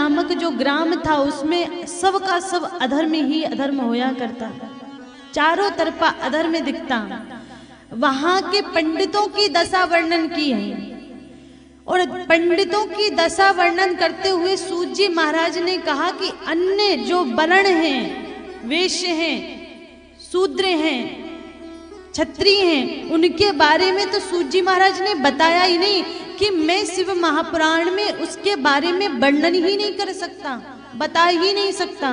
नामक जो ग्राम था उसमें सब का सब अधर्म ही अधर्म होया करता, चारों तरफा अधर्म दिखता। वहां के पंडितों की दशा वर्णन की है, और पंडितों की दशा वर्णन करते हुए सूत जी महाराज ने कहा कि अन्य जो वर्ण हैं, वैश्य हैं, शूद्र हैं, क्षत्रिय हैं, उनके बारे में तो सूत जी महाराज ने बताया ही नहीं कि मैं शिव महापुराण में उसके बारे में वर्णन ही नहीं कर सकता, बता ही नहीं सकता।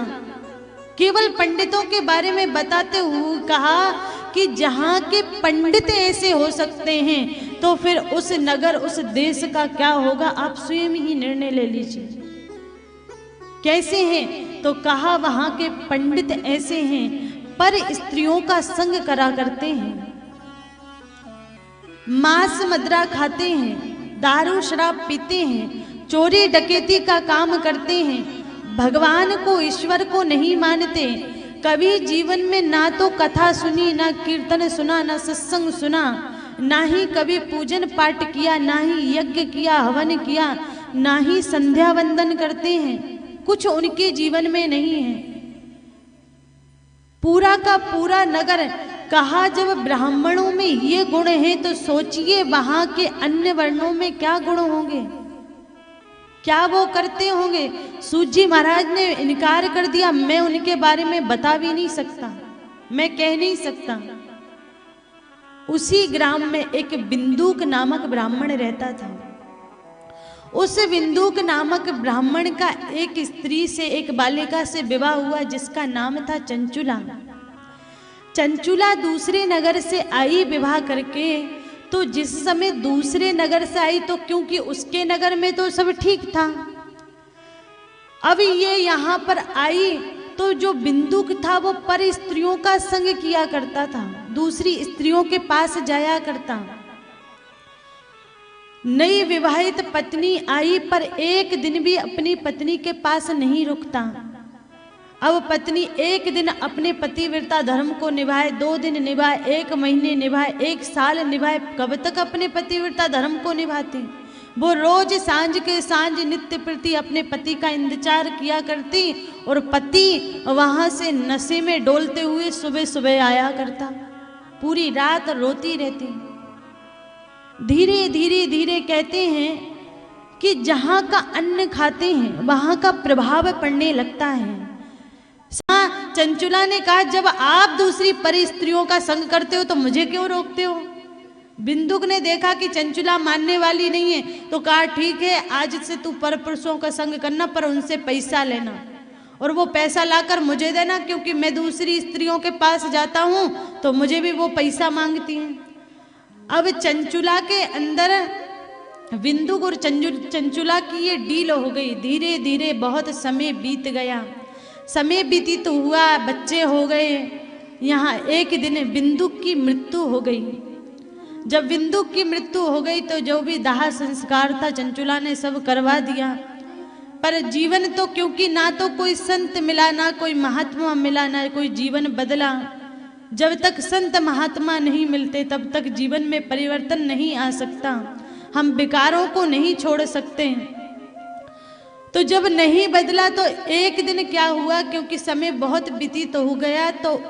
केवल पंडितों के बारे में बताते हुए कहा कि जहाँ के पंडित ऐसे हो सकते हैं तो फिर उस नगर उस देश का क्या होगा, आप स्वयं ही निर्णय ले लीजिए। कैसे हैं तो कहा वहां के पंडित ऐसे हैं, पर स्त्रियों का संग करा करते हैं, मांस मदिरा खाते हैं, दारू शराब पीते हैं, चोरी डकैती का काम करते हैं, भगवान को ईश्वर को नहीं मानते, कभी जीवन में ना तो कथा सुनी, ना कीर्तन सुना, ना सत्संग सुना, ना ही कभी पूजन पाठ किया, ना ही यज्ञ किया, हवन किया, ना ही संध्या वंदन करते हैं, कुछ उनके जीवन में नहीं है। पूरा का पूरा नगर कहा जब ब्राह्मणों में ये गुण है तो सोचिए वहां के अन्य वर्णों में क्या गुण होंगे, क्या वो करते होंगे। सूत जी महाराज ने इनकार कर दिया, मैं उनके बारे में बता भी नहीं सकता, मैं कह नहीं सकता। उसी ग्राम में एक बिंदुक नामक ब्राह्मण रहता था। उस बिंदुक नामक ब्राह्मण का एक स्त्री से, एक बालिका से विवाह हुआ जिसका नाम था चंचुला। चंचुला दूसरे नगर से आई विवाह करके, तो जिस समय दूसरे नगर से आई तो क्योंकि उसके नगर में तो सब ठीक था, अब ये यहाँ पर आई तो जो बिंदुक था वो पर स्त्रियों का संग किया करता था, दूसरी स्त्रियों के पास जाया करता। नई विवाहित पत्नी आई पर एक दिन भी अपनी पत्नी के पास नहीं रुकता। अब पत्नी एक दिन अपने पतिव्रता धर्म को निभाए, 2 दिन निभाए, 1 महीने निभाए, 1 साल निभाए, कब तक अपने पतिव्रता धर्म को निभाती। वो रोज सांझ के सांझ नित्य प्रति अपने पति का इंतजार किया करती, और पति वहां से नशे में डोलते हुए सुबह सुबह आया करता, पूरी रात रोती रहती। धीरे धीरे धीरे कहते हैं कि जहां का अन्न खाते हैं वहां का प्रभाव पड़ने लगता है। चंचुला ने कहा जब आप दूसरी परी स्त्रियों का संग करते हो तो मुझे क्यों रोकते हो। बिंदुक ने देखा कि चंचुला मानने वाली नहीं है तो कहा ठीक है, आज से तू पर पुरुषों का संग करना, पर उनसे पैसा लेना, और वो पैसा लाकर मुझे देना, क्योंकि मैं दूसरी स्त्रियों के पास जाता हूं तो मुझे भी वो पैसा मांगती हैं। अब चंचुला के अंदर बिंदुक और चंचुला की ये डील हो गई। धीरे धीरे बहुत समय बीत गया, समय व्यतीत हुआ, बच्चे हो गए। यहाँ एक दिन बिंदुक की मृत्यु हो गई। जब बिंदुक की मृत्यु हो गई तो जो भी दाह संस्कार था चंचुला ने सब करवा दिया, पर जीवन तो क्योंकि ना तो कोई संत मिला, ना कोई महात्मा मिला, ना कोई जीवन बदला। जब तक संत महात्मा नहीं मिलते तब तक जीवन में परिवर्तन नहीं आ सकता, हम विकारों को नहीं छोड़ सकते। तो जब नहीं बदला तो एक दिन क्या हुआ, क्योंकि समय बहुत व्यतीत हो गया, तो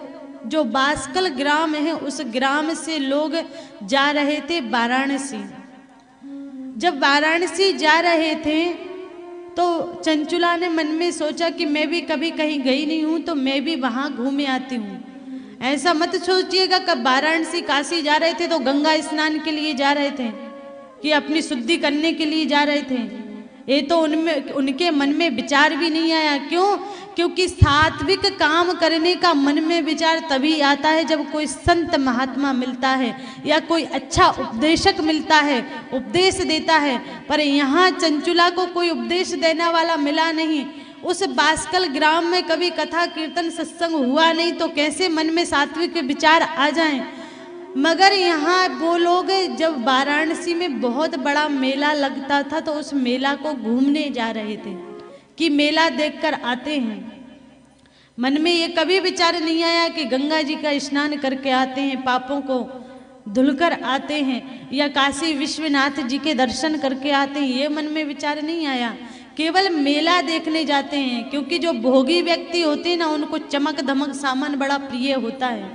जो बास्कल ग्राम है उस ग्राम से लोग जा रहे थे वाराणसी। जब वाराणसी जा रहे थे तो चंचुला ने मन में सोचा कि मैं भी कभी कहीं गई नहीं हूं तो मैं भी वहां घूमे आती हूँ। ऐसा मत सोचिएगा कब वाराणसी काशी जा रहे थे तो गंगा स्नान के लिए जा रहे थे कि अपनी शुद्धि करने के लिए जा रहे थे, ये तो उनके मन में विचार भी नहीं आया। क्यों? क्योंकि सात्विक काम करने का मन में विचार तभी आता है जब कोई संत महात्मा मिलता है या कोई अच्छा उपदेशक मिलता है, उपदेश देता है। पर यहाँ चंचुला को कोई उपदेश देने वाला मिला नहीं। उस बास्कल ग्राम में कभी कथा कीर्तन सत्संग हुआ नहीं तो कैसे मन में सात्विक विचार आ जाएं। मगर यहाँ वो लोग जब वाराणसी में बहुत बड़ा मेला लगता था तो उस मेला को घूमने जा रहे थे कि मेला देखकर आते हैं। मन में ये कभी विचार नहीं आया कि गंगा जी का स्नान करके आते हैं, पापों को धुलकर आते हैं, या काशी विश्वनाथ जी के दर्शन करके आते हैं, ये मन में विचार नहीं आया। केवल मेला देखने जाते हैं, क्योंकि जो भोगी व्यक्ति होते हैं ना उनको चमक धमक सामान बड़ा प्रिय होता है।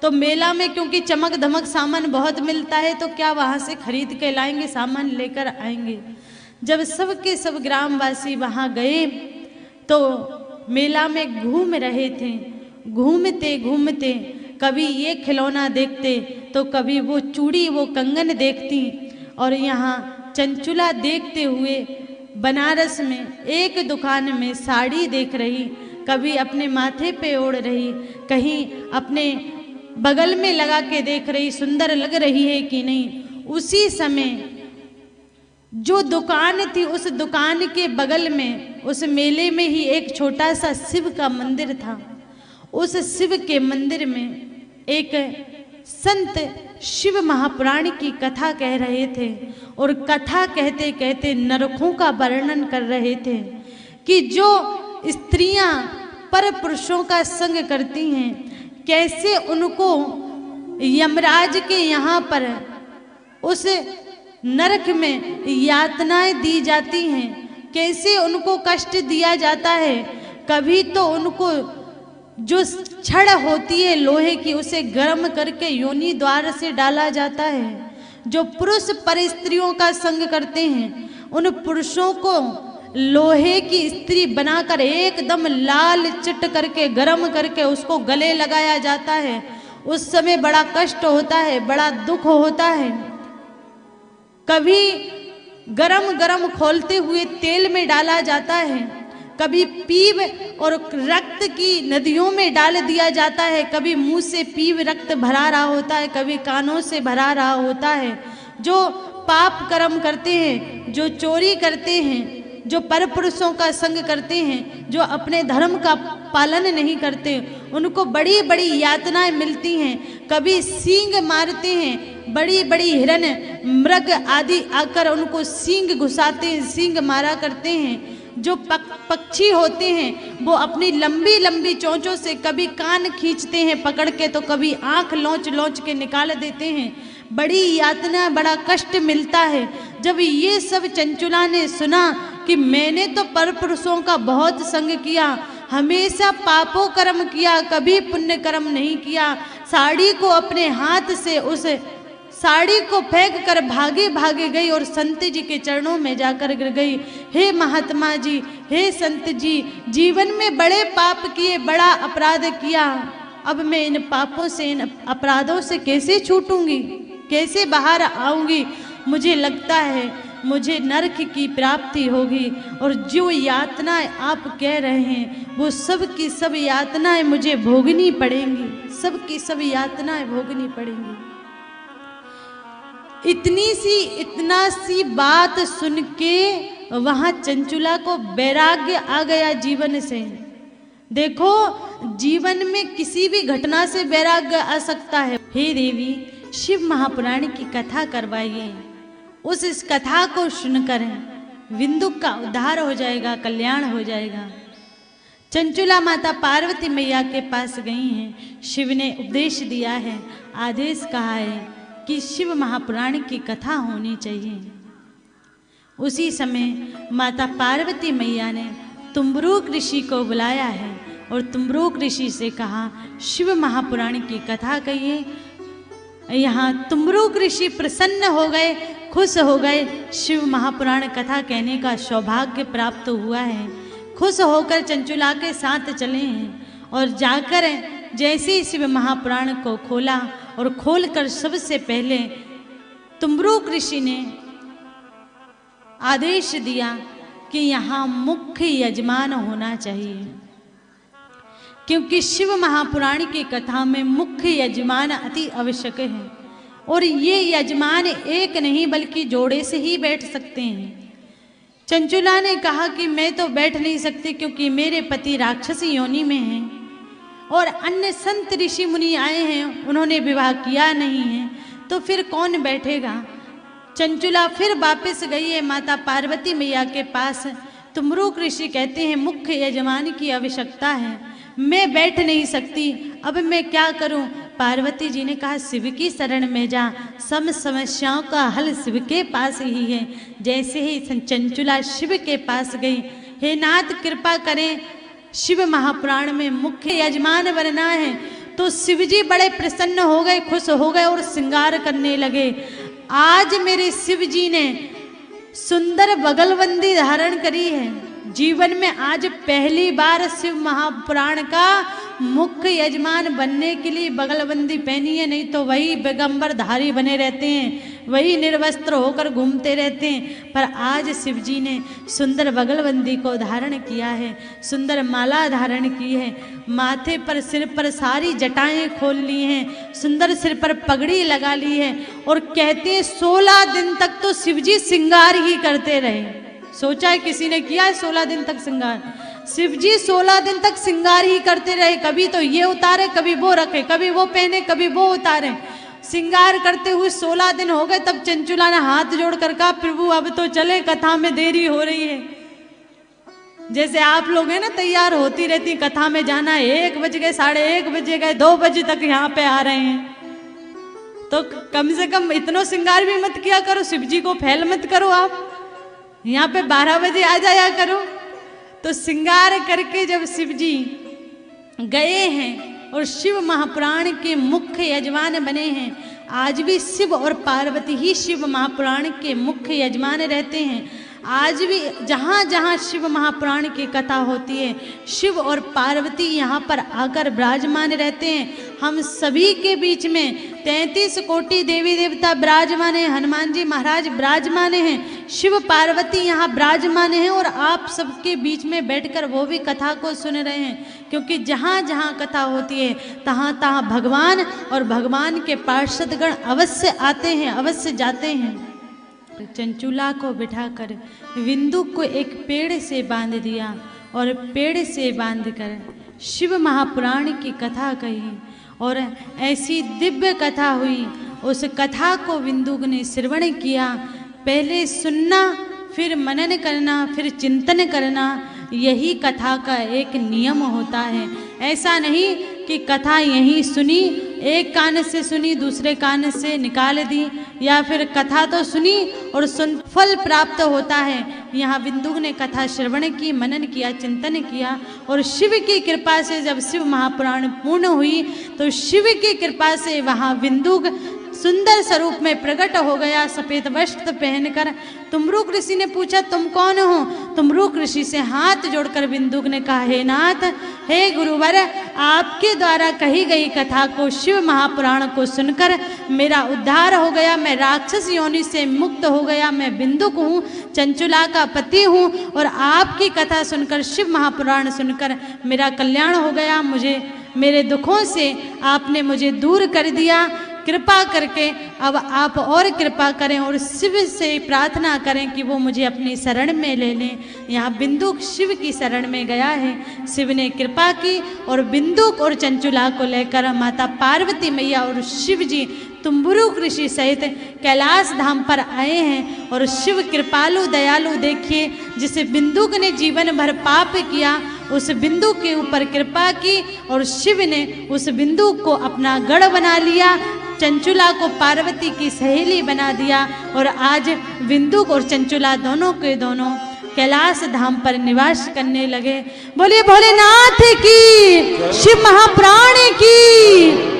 तो मेला में क्योंकि चमक धमक सामान बहुत मिलता है तो क्या वहाँ से खरीद के लाएंगे, सामान लेकर आएंगे। जब सब के सब ग्रामवासी वहाँ गए तो मेला में घूम रहे थे। घूमते घूमते कभी ये खिलौना देखते तो कभी वो चूड़ी वो कंगन देखती, और यहाँ चंचुला देखते हुए बनारस में एक दुकान में साड़ी देख रही, कभी अपने माथे पे ओढ़ रही, कहीं अपने बगल में लगा के देख रही सुंदर लग रही है कि नहीं। उसी समय जो दुकान थी उस दुकान के बगल में उस मेले में ही एक छोटा सा शिव का मंदिर था। उस शिव के मंदिर में एक संत शिव महापुराण की कथा कह रहे थे, और कथा कहते कहते नरकों का वर्णन कर रहे थे कि जो स्त्रियां पर पुरुषों का संग करती हैं कैसे उनको यमराज के यहाँ पर उस नरक में यातनाएं दी जाती हैं, कैसे उनको कष्ट दिया जाता है। कभी तो उनको जो छड़ होती है लोहे की उसे गर्म करके योनि द्वार से डाला जाता है। जो पुरुष पर स्त्रियों का संग करते हैं उन पुरुषों को लोहे की स्त्री बनाकर एकदम लाल चिट करके गर्म करके उसको गले लगाया जाता है। उस समय बड़ा कष्ट होता है, बड़ा दुख होता है। कभी गरम गरम खोलते हुए तेल में डाला जाता है, कभी पीप और रक्त की नदियों में डाल दिया जाता है, कभी मुंह से पीप रक्त भरा रहा होता है, कभी कानों से भरा रहा होता है। जो पाप कर्म करते हैं, जो चोरी करते हैं, जो परपुरुषों का संग करते हैं, जो अपने धर्म का पालन नहीं करते, उनको बड़ी बड़ी यातनाएं मिलती हैं। कभी सींग मारते हैं, बड़ी बड़ी हिरन मृग आदि आकर उनको सींग घुसाते हैं, सींग मारा करते हैं। जो पक्षी होते हैं वो अपनी लंबी लंबी चोंचों से कभी कान खींचते हैं पकड़ के, तो कभी आंख लौंच लौंच के निकाल देते हैं। बड़ी यातना बड़ा कष्ट मिलता है। जब ये सब चंचुला ने सुना कि मैंने तो परपुरुषों का बहुत संग किया, हमेशा पापों कर्म किया, कभी पुण्य कर्म नहीं किया, साड़ी को अपने हाथ से उस साड़ी को फेंक कर भागे भागे गई और संत जी के चरणों में जाकर गिर गई। हे महात्मा जी, हे संत जी, जीवन में बड़े पाप किए, बड़ा अपराध किया, अब मैं इन पापों से इन अपराधों से कैसे छूटूंगी, कैसे बाहर आऊंगी। मुझे लगता है मुझे नरक की प्राप्ति होगी, और जो यातनाएं आप कह रहे हैं वो सब की सब यातनाएं मुझे भोगनी पड़ेंगी, सब की सब यातनाएं भोगनी पड़ेंगी। इतना सी बात सुन के वहां चंचुला को वैराग्य आ गया जीवन से। देखो, जीवन में किसी भी घटना से वैराग्य आ सकता है। हे देवी, शिव महापुराण की कथा करवाइए, उस कथा को सुनकर विंदु का उद्धार हो जाएगा, कल्याण हो जाएगा। चंचुला माता पार्वती मैया के पास गई हैं। शिव ने उपदेश दिया है, आदेश कहा है कि शिव महापुराण की कथा होनी चाहिए। उसी समय माता पार्वती मैया ने तुम्बरूक ऋषि को बुलाया है और तुम्बरूक ऋषि से कहा शिव महापुराण की कथा कहिए। यहाँ तुम्बरूक ऋषि प्रसन्न हो गए, खुश हो गए। शिव महापुराण कथा कहने का सौभाग्य प्राप्त हुआ है। खुश होकर चंचुला के साथ चले हैं और जाकर जैसे ही शिव महापुराण को खोला और खोलकर सबसे पहले तुम्बरूक ऋषि ने आदेश दिया कि यहाँ मुख्य यजमान होना चाहिए, क्योंकि शिव महापुराण की कथा में मुख्य यजमान अति आवश्यक है। और ये यजमान एक नहीं बल्कि जोड़े से ही बैठ सकते हैं। चंचुला ने कहा कि मैं तो बैठ नहीं सकती क्योंकि मेरे पति राक्षसी योनि में हैं और अन्य संत ऋषि मुनि आए हैं, उन्होंने विवाह किया नहीं है, तो फिर कौन बैठेगा। चंचुला फिर वापस गई है माता पार्वती मैया के पास। तुम्बरूक ऋषि कहते हैं मुख्य यजमान की आवश्यकता है, मैं बैठ नहीं सकती, अब मैं क्या करूं। पार्वती जी ने कहा शिव की शरण में जा, सब समस्याओं का हल शिव के पास ही है। जैसे ही चंचुला शिव के पास गई, हे नाथ कृपा करें, शिव महापुराण में मुख्य यजमान बनना है। तो शिव जी बड़े प्रसन्न हो गए, खुश हो गए और श्रृंगार करने लगे। आज मेरे शिव जी ने सुंदर बगलबंदी धारण करी है। जीवन में आज पहली बार शिव महापुराण का मुख्य यजमान बनने के लिए बगलबंदी पहनी है, नहीं तो वही पैगंबर धारी बने रहते हैं, वही निर्वस्त्र होकर घूमते रहते हैं। पर आज शिव जी ने सुंदर बगलबंदी को धारण किया है, सुंदर माला धारण की है, माथे पर सिर पर सारी जटाएं खोल ली हैं, सुंदर सिर पर पगड़ी लगा ली है। और कहते हैं 16 दिन तक तो शिव जी श्रृंगार ही करते रहे। सोचा है किसी ने किया है 16 दिन तक श्रृंगार? शिव जी 16 दिन तक श्रृंगार ही करते रहे। कभी तो ये उतारे, कभी वो रखे, कभी वो पहने, कभी वो उतारे। श्रृंगार करते हुए 16 दिन हो गए। तब चंचुला ने हाथ जोड़कर कहा, प्रभु अब तो चले, कथा में देरी हो रही है। जैसे आप लोग हैं ना, तैयार होती रहती कथा में जाना है, 1 बज गए, 1:30 बजे गए, 2 बजे तक यहाँ पे आ रहे हैं। तो कम से कम इतना श्रृंगार भी मत किया करो, शिव जी को फैल मत करो, आप यहाँ पे 12 बजे आ जाया करो। तो श्रृंगार करके जब शिव जी गए हैं और शिव महापुराण के मुख्य यजमान बने हैं, आज भी शिव और पार्वती ही शिव महापुराण के मुख्य यजमान रहते हैं। आज भी जहाँ जहाँ शिव महापुराण की कथा होती है, शिव और पार्वती यहाँ पर आकर विराजमान रहते हैं। हम सभी के बीच में 33 कोटि देवी देवता विराजमान हैं, हनुमान जी महाराज विराजमान हैं, शिव पार्वती यहाँ विराजमान हैं। और आप सबके बीच में बैठकर वो भी कथा को सुन रहे हैं, क्योंकि जहाँ जहाँ कथा होती है तहाँ तहाँ भगवान और भगवान के पार्षदगण अवश्य आते हैं, अवश्य जाते हैं। चंचुला को बिठाकर विंदु को एक पेड़ से बांध दिया और पेड़ से बांधकर शिव महापुराण की कथा कही और ऐसी दिव्य कथा हुई। उस कथा को विंदु ने श्रवण किया। पहले सुनना, फिर मनन करना, फिर चिंतन करना, यही कथा का एक नियम होता है। ऐसा नहीं कि कथा यहीं सुनी, एक कान से सुनी, दूसरे कान से निकाल दी, या फिर कथा तो सुनी और फल प्राप्त होता है। यहाँ बिंदु ने कथा श्रवण की, मनन किया, चिंतन किया और शिव की कृपा से जब शिव महापुराण पूर्ण हुई तो शिव की कृपा से वहाँ बिंदु सुंदर स्वरूप में प्रकट हो गया, सफेद वस्त्र पहनकर। तुमरूक ऋषि ने पूछा, तुम कौन हो? तुमरूक ऋषि से हाथ जोड़कर बिंदुक ने कहा, हे नाथ, हे गुरुवर, आपके द्वारा कही गई कथा को, शिव महापुराण को सुनकर मेरा उद्धार हो गया, मैं राक्षस योनि से मुक्त हो गया। मैं बिंदुक हूँ, चंचुला का पति हूँ और आपकी कथा सुनकर, शिव महापुराण सुनकर मेरा कल्याण हो गया। मुझे मेरे दुखों से आपने मुझे दूर कर दिया। कृपा करके अब आप और कृपा करें और शिव से प्रार्थना करें कि वो मुझे अपनी शरण में ले लें। यहाँ बिंदुक शिव की शरण में गया है, शिव ने कृपा की और बिंदुक और चंचुला को लेकर माता पार्वती मैया और शिव जी तुम्बुरुक ऋषि सहित कैलाश धाम पर आए हैं। और शिव कृपालु दयालु देखिए, जिसे बिंदुक ने जीवन भर पाप किया, उस बिंदु के ऊपर कृपा की और शिव ने उस बिंदु को अपना गढ़ बना लिया, चंचुला को पार्वती की सहेली बना दिया और आज बिंदुक और चंचुला दोनों के दोनों कैलाश धाम पर निवास करने लगे। बोलिए भोलेनाथ की, शिव महापुराण की।